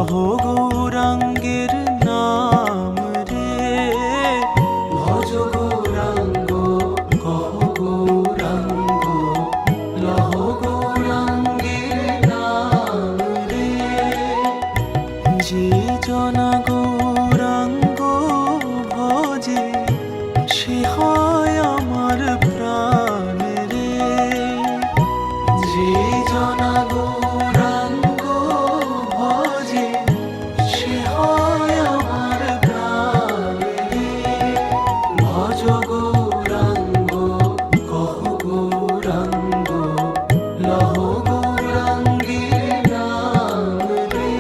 লহ গৌরাঙ্গের নাম রে। ভজ গৌরাঙ্গ কহ গৌরাঙ্গ লহ গৌরাঙ্গের নাম রে। যে জনা গৌরাঙ্গ ভজে সে হয় আমার প্রাণ রে। যে জনা গৌরাঙ্গ ভজে সে হয় আমার প্রাণ রে। ভজ গৌরাঙ্গ কহ গৌরাঙ্গ লহ গৌরাঙ্গের নাম রে।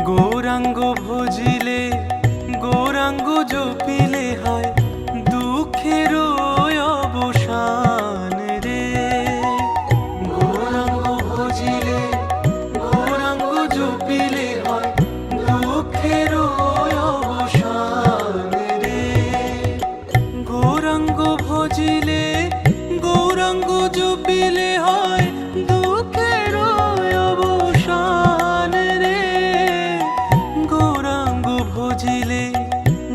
গৌরাঙ্গ ভজিলে গৌরাঙ্গ জপিলে হয় দুঃখের অবসান রে। গৌরাঙ্গ ভজিলে গৌরাঙ্গ জপিলে হয় দুঃখের অবসান রে। গৌরাঙ্গ ভজিলে গৌরাঙ্গ জপিলে হয় দুঃখের অবসান রে। গৌরাঙ্গ ভজিলে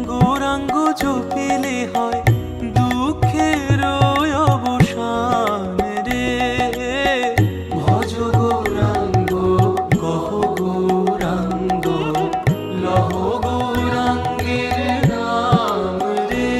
গৌরাঙ্গ জপিলে হয় দুঃখের অবসান রে। ভজ গৌরাঙ্গ কহ গৌরাঙ্গ লহ গৌরাঙ্গের নাম রে।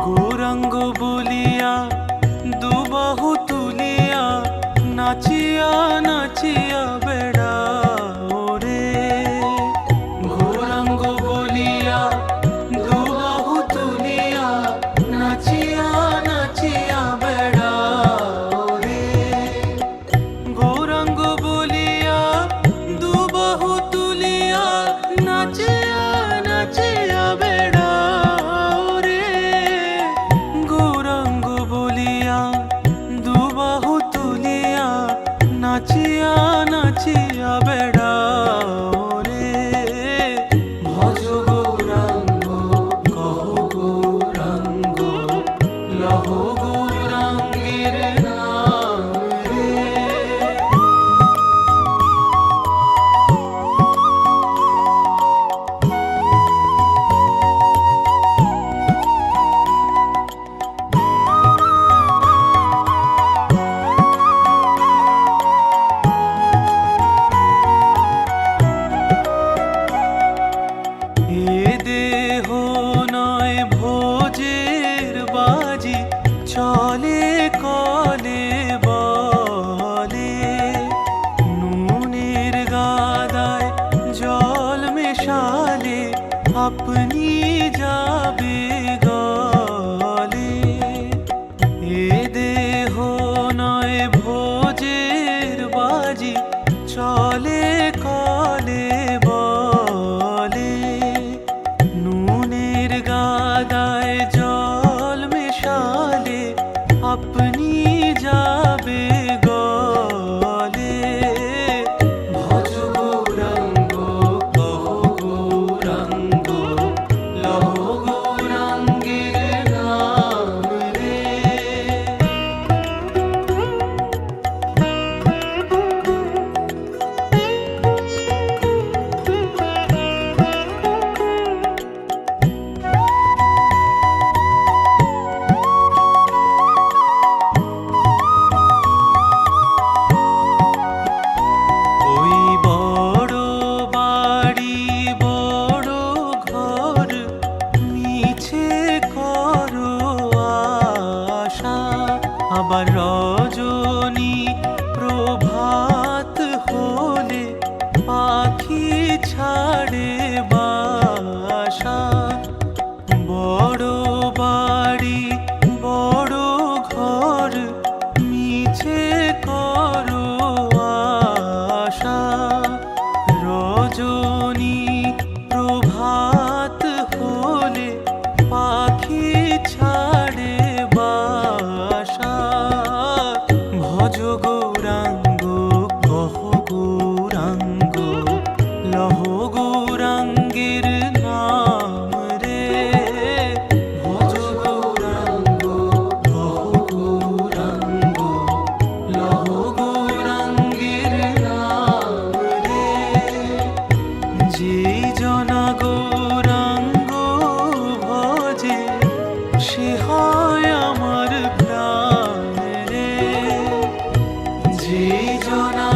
গৌরাঙ্গ বলিয়া দুবাহু তুলিয়া নাচিয়া নাচিয়া বেড়াও রে। গৌরাঙ্গ বলিয়া দুবাহু তুলিয়া নাচিয়া নাচিয়া বেড়াও রে। গৌরাঙ্গ বলিয়া দুবাহু তুলিয়া নাচিয়া নাচিয়া বেড়াও রে। গৌরাঙ্গ বলিয়া দুবাহু তুলিয়া নাচিয়া নাচিয়া বেড়াও রে। ভজ গৌরাঙ্গ কহ গৌরাঙ্গ লহ গৌরাঙ্গের নাম রে। এই জনা